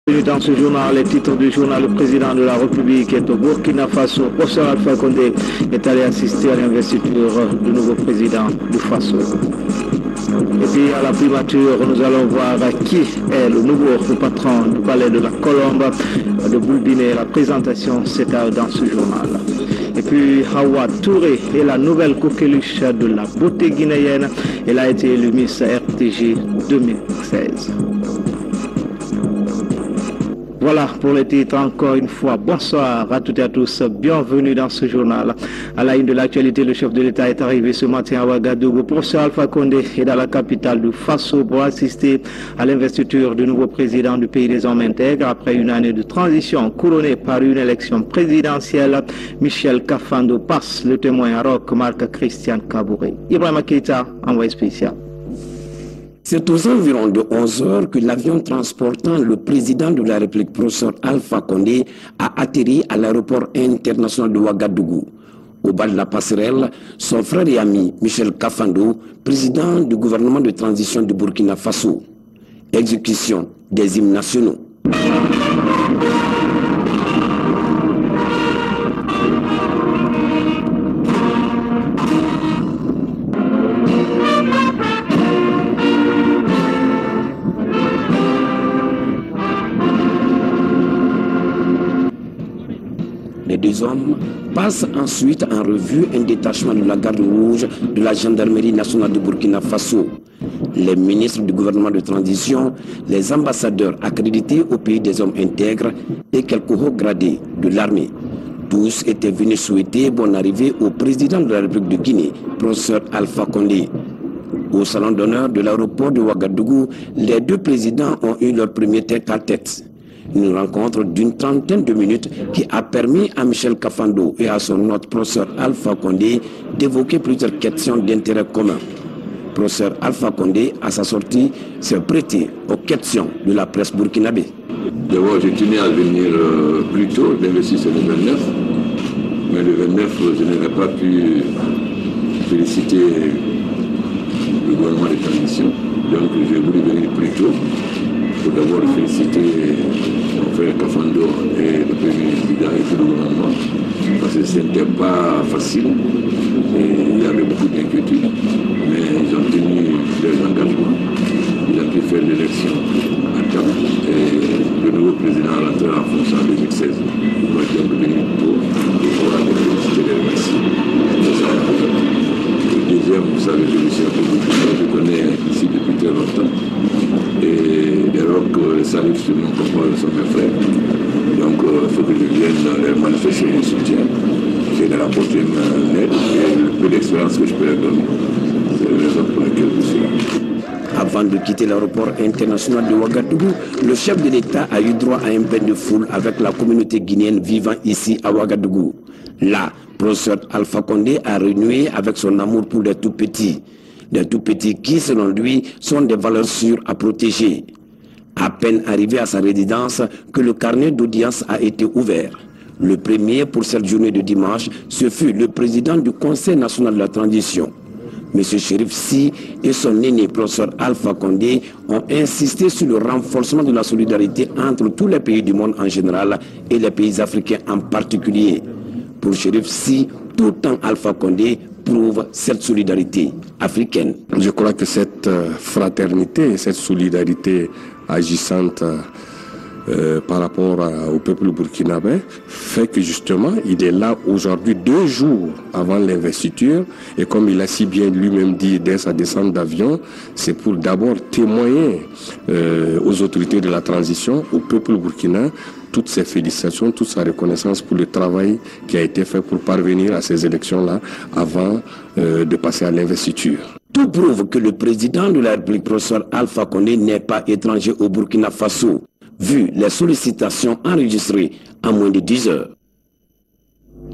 Dans ce journal, les titres du journal, le président de la République est au Burkina Faso. Professeur Alpha Condé est allé assister à l'investiture du nouveau président du Faso. Et puis à la primature, nous allons voir qui est le nouveau patron du palais de la Colombe de Boulbiné. La présentation, c'est dans ce journal. Et puis Hawa Touré est la nouvelle coqueluche de la beauté guinéenne. Elle a été élue Miss RTG 2016. Voilà pour les titres encore une fois. Bonsoir à toutes et à tous. Bienvenue dans ce journal. À la une de l'actualité, le chef de l'État est arrivé ce matin à Ouagadougou. Professeur Alpha Condé est dans la capitale du Faso pour assister à l'investiture du nouveau président du pays des hommes intègres après une année de transition couronnée par une élection présidentielle. Michel Kafando passe le témoin à Roch, marque Christian Kabouré. Ibrahima Keita, envoyé spécial. C'est aux environs de 11 heures que l'avion transportant le président de la République, professeur Alpha Condé, a atterri à l'aéroport international de Ouagadougou. Au bas de la passerelle, son frère et ami Michel Kafando, président du gouvernement de transition du Burkina Faso. Exécution des hymnes nationaux. Les deux hommes passent ensuite en revue un détachement de la garde rouge de la gendarmerie nationale de Burkina Faso. Les ministres du gouvernement de transition, les ambassadeurs accrédités au pays des hommes intègres et quelques hauts gradés de l'armée. Tous étaient venus souhaiter bonne arrivée au président de la République de Guinée, professeur Alpha Condé. Au salon d'honneur de l'aéroport de Ouagadougou, les deux présidents ont eu leur premier tête-à-tête. Une rencontre d'une trentaine de minutes qui a permis à Michel Kafando et à son hôte professeur Alpha Condé d'évoquer plusieurs questions d'intérêt commun. Professeur Alpha Condé, à sa sortie, s'est prêté aux questions de la presse burkinabé. D'abord, je tenais à venir plus tôt, d'investir sur le 29, mais le 29, je n'aurais pas pu féliciter le gouvernement de transition, donc j'ai voulu venir plus tôt pour d'abord féliciter mon frère Kafando et le premier ministre et tout le gouvernement, parce que ce n'était pas facile et il y avait beaucoup d'inquiétudes, mais ils ont tenu leurs engagements, ils ont pu faire l'élection à temps et le nouveau président est rentré en fonction en 2016. Moi je suis venu pour pouvoir les féliciter et les remercier. Le deuxième, vous savez, je connais ici depuis très longtemps. Et les Roch saluent sur mon compagnon, sont mes frères. Donc il faut que je vienne leur manifester mon soutien. J'ai leur apporter une aide et le peu d'expérience que je peux leur donner. C'est la raison pour laquelle je suis là. Avant de quitter l'aéroport international de Ouagadougou, le chef de l'État a eu droit à un bain de foule avec la communauté guinéenne vivant ici à Ouagadougou. Là, professeur Alpha Condé a renoué avec son amour pour les tout-petits. Des tout-petits qui, selon lui, sont des valeurs sûres à protéger. À peine arrivé à sa résidence que le carnet d'audience a été ouvert. Le premier pour cette journée de dimanche, ce fut le président du Conseil national de la transition. M. Chérif Sy et son aîné professeur Alpha Condé ont insisté sur le renforcement de la solidarité entre tous les pays du monde en général et les pays africains en particulier. Pour Chérif Sy, tout en Alpha Condé prouve cette solidarité africaine. Je crois que cette fraternité, cette solidarité agissante par rapport au peuple burkinabé fait que justement il est là aujourd'hui 2 jours avant l'investiture et comme il a si bien lui-même dit dès sa descente d'avion, c'est pour d'abord témoigner aux autorités de la transition, au peuple burkinabé, toutes ses félicitations, toute sa reconnaissance pour le travail qui a été fait pour parvenir à ces élections-là avant de passer à l'investiture. Tout prouve que le président de la République, professeur Alpha Condé, n'est pas étranger au Burkina Faso, vu les sollicitations enregistrées en moins de 10 heures.